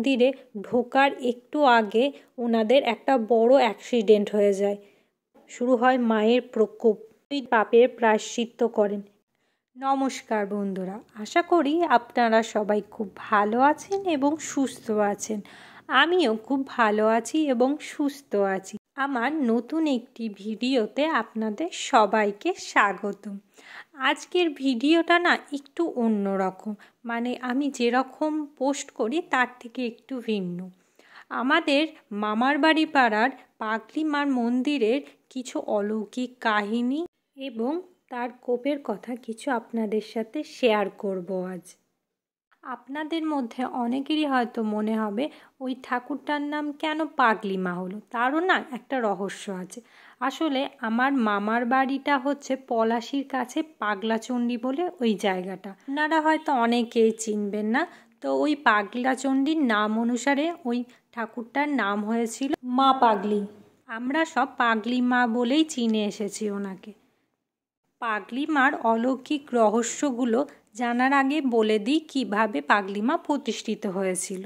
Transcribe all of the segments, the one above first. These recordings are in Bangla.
মন্দিরে ঢোকার একটু আগে ওনাদের একটা বড় অ্যাক্সিডেন্ট হয়ে যায়। শুরু হয় মায়ের প্রকোপ, ওই পাপের প্রায়শ্চিত্ত করেন। নমস্কার বন্ধুরা, আশা করি আপনারা সবাই খুব ভালো আছেন এবং সুস্থ আছেন। আমিও খুব ভালো আছি এবং সুস্থ আছি। আমার নতুন একটি ভিডিওতে আপনাদের সবাইকে স্বাগতম। আজকের ভিডিওটা না একটু অন্যরকম, মানে আমি যেরকম পোস্ট করি তার থেকে একটু ভিন্ন। আমাদের মামার বাড়ি পাড়ার পাগলি মার মন্দিরের কিছু অলৌকিক কাহিনী এবং তার কোপের কথা কিছু আপনাদের সাথে শেয়ার করব আজ। আপনাদের মধ্যে অনেকেরই হয়তো মনে হবে ওই ঠাকুরটার নাম কেন পাগলি মা হলো, তারও না একটা রহস্য আছে। আসলে আমার মামার বাড়িটা হচ্ছে পলাশির কাছে পাগলাচণ্ডী বলে ওই জায়গাটা, আপনারা হয়তো অনেকেই চিনবেন না। তো ওই পাগলাচণ্ডীর নাম অনুসারে ওই ঠাকুরটার নাম হয়েছিল মা পাগলি। আমরা সব পাগলি মা বলেই চিনে এসেছি ওনাকে। পাগলি মার অলৌকিক রহস্যগুলো জানার আগে বলে দিই কীভাবে পাগলি মা প্রতিষ্ঠিত হয়েছিল।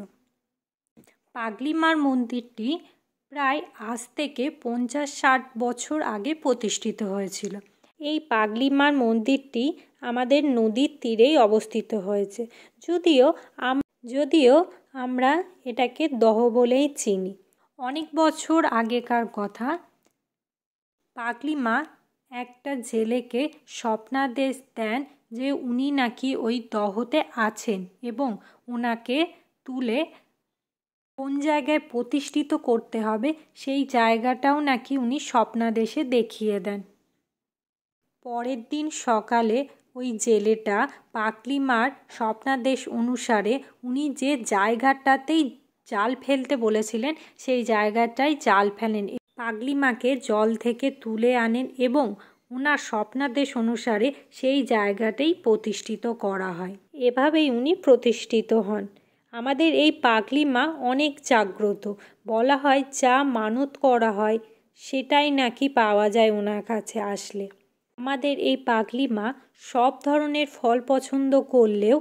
পাগলি মার মন্দিরটি প্রায় আজ থেকে 50-60 বছর আগে প্রতিষ্ঠিত হয়েছিল। এই পাগলি মার মন্দিরটি আমাদের নদীর তীরেই অবস্থিত হয়েছে, যদিও আমরা এটাকে দহ বলেই চিনি। অনেক বছর আগেকার কথা, পাগলি মা একটা জেলেকে স্বপ্নাদেশ দেন যে উনি নাকি ওই দহতে আছেন এবং ওনাকে তুলে কোন জায়গায় প্রতিষ্ঠিত করতে হবে সেই জায়গাটাও নাকি উনি স্বপ্নাদেশে দেখিয়ে দেন। পরের দিন সকালে ওই জেলেটা পাগলি মার স্বপ্নাদেশ অনুসারে উনি যে জায়গাটাতেই জাল ফেলতে বলেছিলেন সেই জায়গাটায় জাল ফেলেন। পাগলি মাকে জল থেকে তুলে আনেন এবং ওনার স্বপ্নাদেশ অনুসারে সেই জায়গাটাই প্রতিষ্ঠিত করা হয়। এভাবেই উনি প্রতিষ্ঠিত হন। আমাদের এই পাগলি মা অনেক জাগ্রত, বলা হয় যা মানত করা হয় সেটাই নাকি পাওয়া যায় ওনার কাছে আসলে। আমাদের এই পাগলি মা সব ধরনের ফল পছন্দ করলেও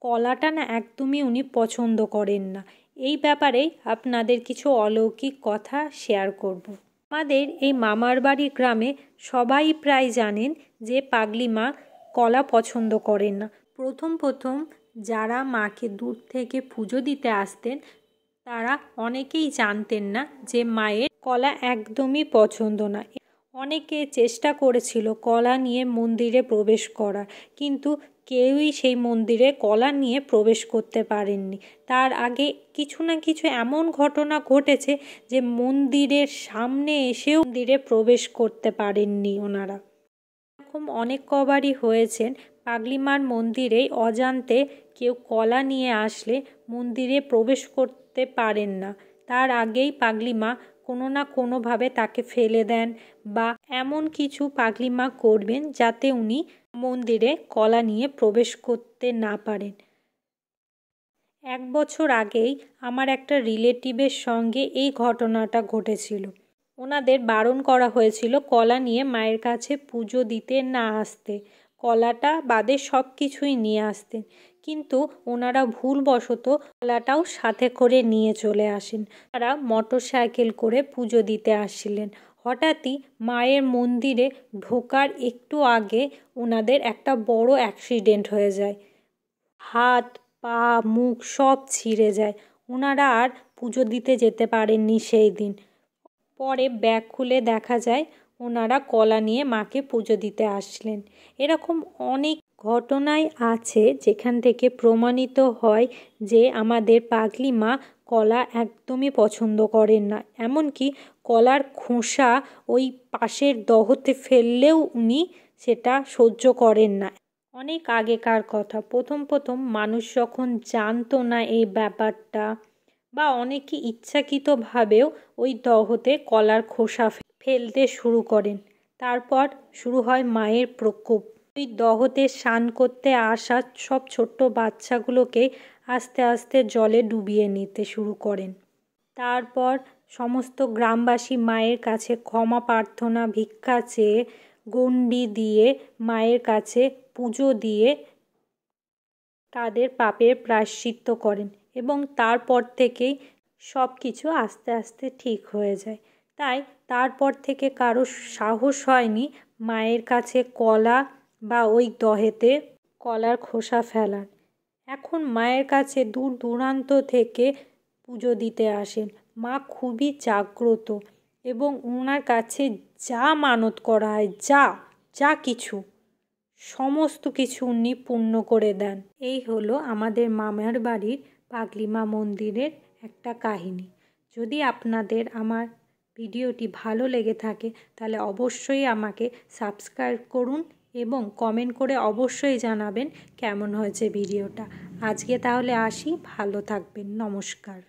কলাটা না একদমই উনি পছন্দ করেন না। এই ব্যাপারে আপনাদের কিছু অলৌকিক কথা শেয়ার করব। আমাদের এই মামার বাড়ি গ্রামে সবাই প্রায় জানেন যে পাগলি মা কলা পছন্দ করেন না। প্রথম যারা মাকে দূর থেকে পুজো দিতে আসতেন তারা অনেকেই জানতেন না যে মায়ের কলা একদমই পছন্দ না। অনেকে চেষ্টা করেছিল কলা নিয়ে মন্দিরে প্রবেশ করার, কিন্তু কেউই সেই মন্দিরে কলা নিয়ে প্রবেশ করতে পারেননি। তার আগে কিছু না কিছু এমন ঘটনা ঘটেছে যে মন্দিরের সামনে এসেও মন্দিরে প্রবেশ করতে পারেননি ওনারা। এরকম অনেক কবারই হয়েছেন পাগলি মার মন্দিরে অজান্তে কেউ কলা নিয়ে আসলে মন্দিরে প্রবেশ করতে পারেন না। তার আগেই পাগলি মা কোনো না কোনোভাবে তাকে ফেলে দেন বা এমন কিছু পাগলি মা করবেন যাতে উনি মন্দিরে কলা নিয়ে প্রবেশ করতে না পারেন। 1 বছর আগেই আমার একটা রিলেটিভের সঙ্গে এই ঘটনাটা ঘটেছিল। ওনাদের বারণ করা হয়েছিল কলা নিয়ে মায়ের কাছে পুজো দিতে না আসতে, কলাটা বাদে সব কিছুই নিয়ে আসতেন, কিন্তু ওনারা ভুলবশত কলাটাও সাথে করে নিয়ে চলে আসেন। তারা মোটরসাইকেল করে পুজো দিতে আসছিলেন। হঠাৎই মায়ের মন্দিরে ঢোকার একটু আগে ওনাদের একটা বড় অ্যাক্সিডেন্ট হয়ে যায়। হাত পা মুখ সব ছিঁড়ে যায়। ওনারা আর পুজো দিতে যেতে পারেননি সেই দিন। পরে ব্যাগ খুলে দেখা যায় ওনারা কলা নিয়ে মাকে পুজো দিতে আসলেন। এরকম অনেক ঘটনাই আছে যেখান থেকে প্রমাণিত হয় যে আমাদের পাগলি মা কলা একদমই পছন্দ করেন না। এমনকি কলার খোসা ওই পাশের দহতে ফেললেও উনি সেটা সহ্য করেন না। অনেক আগেকার কথা, প্রথম মানুষ যখন জানতো না এই ব্যাপারটা বা অনেকে ইচ্ছাকৃতভাবেও ওই দহতে কলার খোসা ফেলতে শুরু করেন। তারপর শুরু হয় মায়ের প্রকোপ। ওই দহতে স্নান করতে আসা সব ছোট্ট বাচ্চাগুলোকে আস্তে আস্তে জলে ডুবিয়ে নিতে শুরু করেন। তারপর সমস্ত গ্রামবাসী মায়ের কাছে ক্ষমা প্রার্থনা ভিক্ষা চেয়ে গণ্ডি দিয়ে মায়ের কাছে পুজো দিয়ে তাদের পাপের প্রায়শ্চিত্ত করেন এবং তারপর থেকেই সব কিছু আস্তে আস্তে ঠিক হয়ে যায়। তাই তারপর থেকে কারো সাহস হয়নি মায়ের কাছে কলা বা ওই দহেতে কলার খোসা ফেলার। এখন মায়ের কাছে দূর দূরান্ত থেকে পুজো দিতে আসেন। মা খুবই জাগ্রত এবং ওনার কাছে যা মানত করা হয়, যা কিছু সমস্ত কিছু উনি পূর্ণ করে দেন। এই হলো আমাদের মামার বাড়ির পাগলি মা মন্দিরের একটা কাহিনী। যদি আপনাদের আমার ভিডিওটি ভালো লেগে থাকে তাহলে অবশ্যই আমাকে সাবস্ক্রাইব করুন এবং কমেন্ট করে অবশ্যই জানাবেন কেমন হয়েছে ভিডিওটা। আজকে তাহলে আসি, ভালো থাকবেন, নমস্কার।